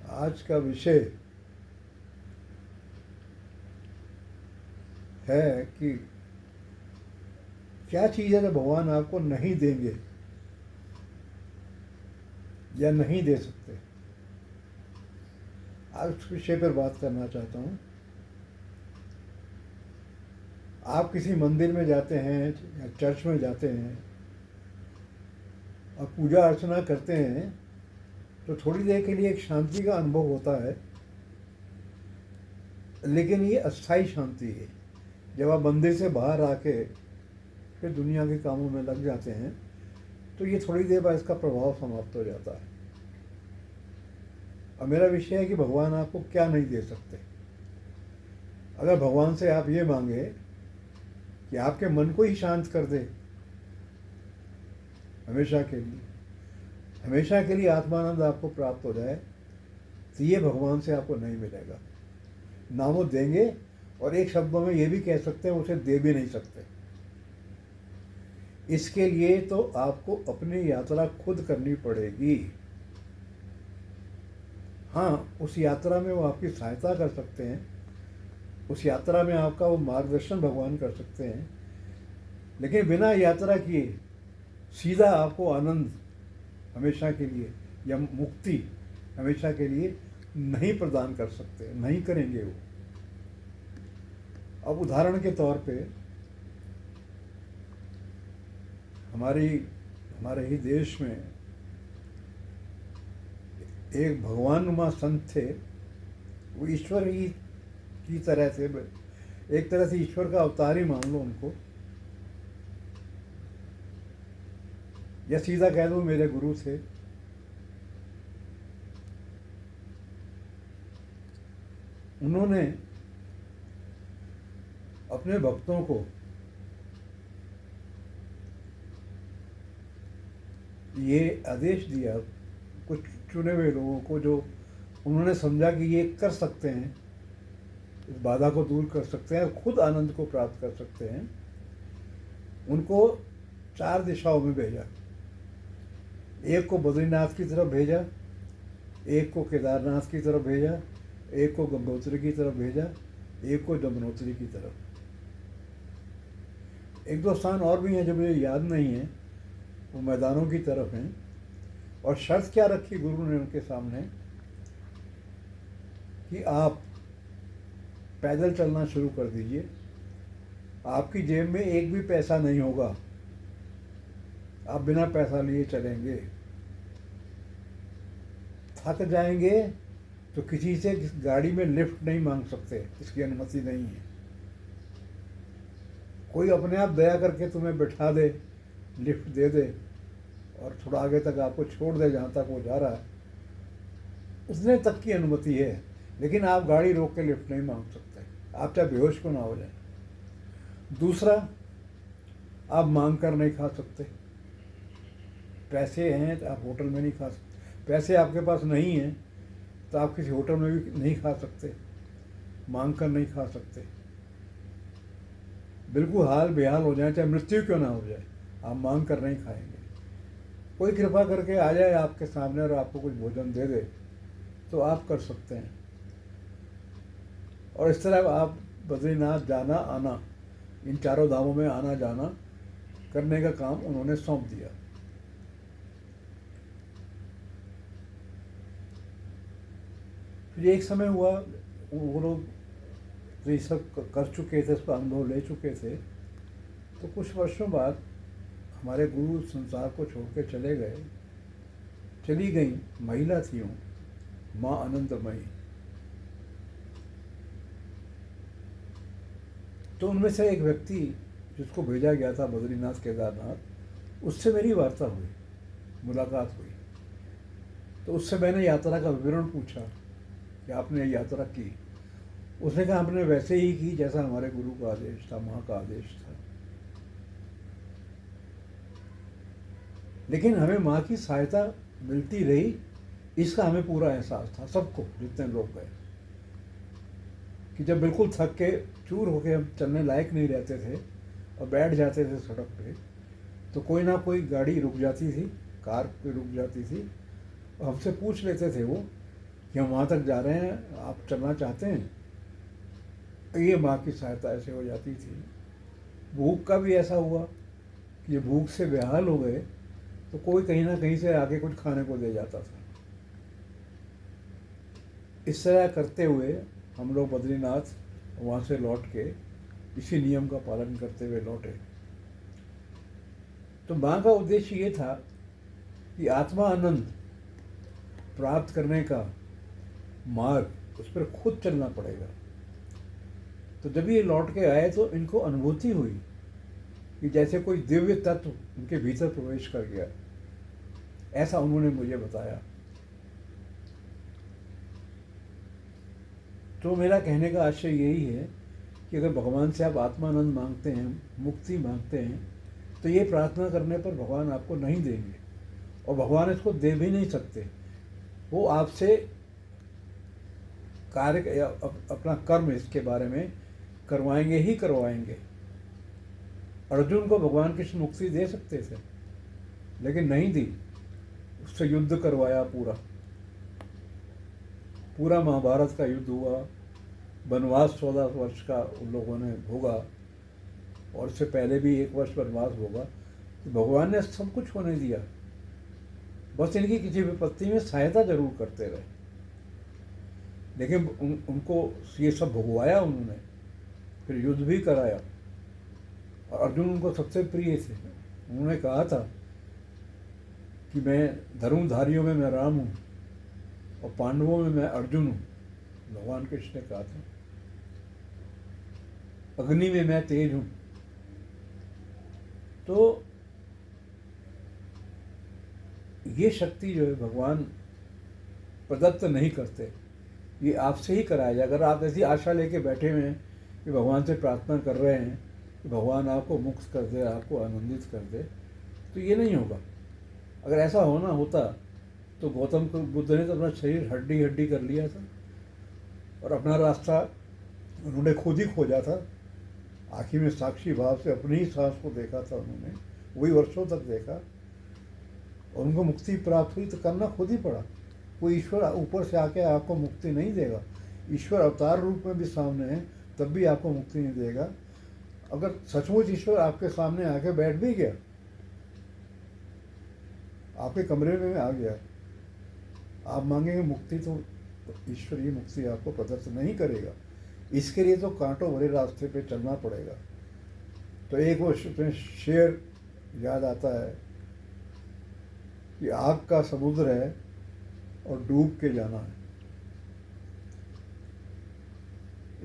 आज का विषय है कि क्या चीज़ है जो भगवान आपको नहीं देंगे या नहीं दे सकते। आज उस विषय पर बात करना चाहता हूँ। आप किसी मंदिर में जाते हैं या चर्च में जाते हैं और पूजा अर्चना करते हैं तो थोड़ी देर के लिए एक शांति का अनुभव होता है, लेकिन ये अस्थाई शांति है। जब आप मंदिर से बाहर आके फिर दुनिया के कामों में लग जाते हैं तो ये थोड़ी देर बाद इसका प्रभाव समाप्त हो जाता है। और मेरा विषय है कि भगवान आपको क्या नहीं दे सकते। अगर भगवान से आप ये मांगे कि आपके मन को ही शांत कर दे हमेशा के लिए आत्मानंद आपको प्राप्त हो जाए, तो ये भगवान से आपको नहीं मिलेगा। ना वो देंगे, और एक शब्दों में ये भी कह सकते हैं उसे दे भी नहीं सकते। इसके लिए तो आपको अपनी यात्रा खुद करनी पड़ेगी। हाँ, उस यात्रा में वो आपकी सहायता कर सकते हैं, उस यात्रा में आपका वो मार्गदर्शन भगवान कर सकते हैं, लेकिन बिना यात्रा किए सीधा आपको आनंद हमेशा के लिए या मुक्ति हमेशा के लिए नहीं प्रदान कर सकते, नहीं करेंगे वो। अब उदाहरण के तौर पे हमारे ही देश में एक भगवानुमा संत थे। वो ईश्वर ही की तरह थे, एक तरह से ईश्वर का अवतार ही मान लो उनको, या सीधा कह दो मेरे गुरु थे। उन्होंने अपने भक्तों को ये आदेश दिया, कुछ चुने हुए लोगों को जो उन्होंने समझा कि ये कर सकते हैं, इस बाधा को दूर कर सकते हैं, खुद आनंद को प्राप्त कर सकते हैं, उनको 4 दिशाओं में भेजा। एक को बद्रीनाथ की तरफ भेजा, एक को केदारनाथ की तरफ भेजा, एक को गंगोत्री की तरफ भेजा, एक को यमुनोत्री की तरफ। एक दो स्थान और भी हैं जो मुझे याद नहीं है, वो मैदानों की तरफ हैं। और शर्त क्या रखी गुरु ने उनके सामने कि आप पैदल चलना शुरू कर दीजिए, आपकी जेब में एक भी पैसा नहीं होगा, आप बिना पैसा लिए चलेंगे। थक जाएंगे तो किसी से गाड़ी में लिफ्ट नहीं मांग सकते, इसकी अनुमति नहीं है। कोई अपने आप दया करके तुम्हें बिठा दे, लिफ्ट दे दे और थोड़ा आगे तक आपको छोड़ दे जहाँ तक वो जा रहा है, उतने तक की अनुमति है, लेकिन आप गाड़ी रोक के लिफ्ट नहीं मांग सकते, आप चाहे बेहोश क्यों ना हो जाए। दूसरा, आप मांग कर नहीं खा सकते। पैसे हैं तो आप होटल में नहीं खा सकते, पैसे आपके पास नहीं हैं तो आप किसी होटल में भी नहीं खा सकते, मांग कर नहीं खा सकते। बिल्कुल हाल बेहाल हो जाए, चाहे मृत्यु क्यों ना हो जाए, आप मांग कर नहीं खाएंगे। कोई कृपा करके आ जाए आपके सामने और आपको कुछ भोजन दे दे तो आप कर सकते हैं। और इस तरह आप बद्रीनाथ जाना आना, इन 4 धामों में आना जाना करने का काम उन्होंने सौंप दिया। फिर एक समय हुआ, वो लोग तो ये सब कर चुके थे, उसका अनुभव ले चुके थे, तो कुछ वर्षों बाद हमारे गुरु संसार को छोड़ के चले गए। चली गई महिला थी वो, माँ आनंदमयी। तो उनमें से एक व्यक्ति जिसको भेजा गया था बद्रीनाथ केदारनाथ, उससे मेरी वार्ता हुई, मुलाकात हुई। तो उससे मैंने यात्रा का विवरण पूछा कि आपने यात्रा की। उसने कहा हमने वैसे ही की जैसा हमारे गुरु का आदेश था, माँ का आदेश था, लेकिन हमें माँ की सहायता मिलती रही, इसका हमें पूरा एहसास था सबको, जितने लोग गए, कि जब बिल्कुल थक के चूर होके हम चलने लायक नहीं रहते थे और बैठ जाते थे सड़क पे, तो कोई ना कोई गाड़ी रुक जाती थी, कार पे रुक जाती थी, और हमसे पूछ लेते थे वो कि हम वहाँ तक जा रहे हैं, आप चलना चाहते हैं। ये माँ की सहायता ऐसे हो जाती थी। भूख का भी ऐसा हुआ कि ये भूख से बेहाल हो गए तो कोई कहीं ना कहीं से आके कुछ खाने को दे जाता था। इस तरह करते हुए हम लोग बद्रीनाथ वहाँ से लौट के इसी नियम का पालन करते हुए लौटे। तो माँ का उद्देश्य ये था कि आत्मा आनंद प्राप्त करने का मार्ग, उस पर खुद चलना पड़ेगा। तो जब ये लौट के आए तो इनको अनुभूति हुई कि जैसे कोई दिव्य तत्व उनके भीतर प्रवेश कर गया। ऐसा उन्होंने मुझे बताया। तो मेरा कहने का आशय यही है कि अगर भगवान से आप आत्मानंद मांगते हैं, मुक्ति मांगते हैं, तो ये प्रार्थना करने पर भगवान आपको नहीं देंगे, और भगवान इसको दे भी नहीं सकते। वो आपसे कार्य या अपना कर्म इसके बारे में करवाएंगे ही करवाएंगे। अर्जुन को भगवान कृष्ण मुक्ति दे सकते थे, लेकिन नहीं दी। उससे युद्ध करवाया, पूरा महाभारत का युद्ध हुआ। वनवास 14 वर्ष का उन लोगों ने भोगा, और इससे पहले भी 1 वर्ष वनवास भोगा। तो भगवान ने सब कुछ होने दिया, बस इनकी किसी विपत्ति में सहायता जरूर करते रहे। लेकिन उनको ये सब भुगवाया उन्होंने, फिर युद्ध भी कराया। और अर्जुन उनको सबसे प्रिय थे। उन्होंने कहा था कि मैं धर्मधारियों में मैं राम हूँ और पांडवों में मैं अर्जुन हूँ। भगवान कृष्ण ने कहा था, अग्नि में मैं तेज हूँ। तो ये शक्ति जो है भगवान प्रदत्त नहीं करते, ये आपसे ही कराया जाए। अगर आप ऐसी आशा लेके बैठे हुए हैं कि भगवान से प्रार्थना कर रहे हैं कि भगवान आपको मुक्त कर दे, आपको आनंदित कर दे, तो ये नहीं होगा। अगर ऐसा होता तो गौतम बुद्ध ने तो अपना शरीर हड्डी हड्डी कर लिया था और अपना रास्ता उन्होंने खुद ही खोजा था। आखिर में साक्षी भाव से अपनी ही सांस को देखा था उन्होंने, वही वर्षों तक देखा, और उनको मुक्ति प्राप्त हुई। तो करना खुद ही पड़ा। कोई ईश्वर ऊपर से आके आपको मुक्ति नहीं देगा। ईश्वर अवतार रूप में भी सामने है, तब भी आपको मुक्ति नहीं देगा। अगर सचमुच ईश्वर आपके सामने आके बैठ भी गया, आपके कमरे में आ गया, आप मांगेंगे मुक्ति, तो ईश्वर ये मुक्ति आपको प्रदत्त नहीं करेगा। इसके लिए तो कांटों भरे रास्ते पे चलना पड़ेगा। तो एक वो शेर याद आता है कि आग का समुद्र है और डूब के जाना है।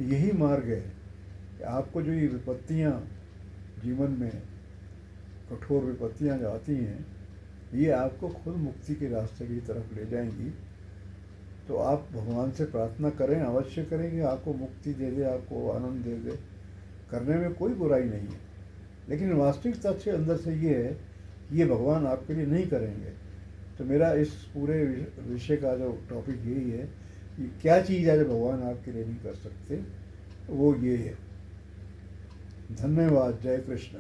यही मार्ग है कि आपको जो ये विपत्तियाँ जीवन में, कठोर विपत्तियाँ जो आती हैं, ये आपको खुद मुक्ति के रास्ते की तरफ ले जाएंगी। तो आप भगवान से प्रार्थना करें, अवश्य करें कि आपको मुक्ति दे दे, आपको आनंद दे दे। करने में कोई बुराई नहीं है, लेकिन वास्तविक तथ्य अंदर से ये है कि ये भगवान आपके लिए नहीं करेंगे। तो मेरा इस पूरे विषय का जो टॉपिक यही है कि क्या चीज़ है जो भगवान आपके लिए नहीं कर सकते, वो ये है। धन्यवाद। जय कृष्ण।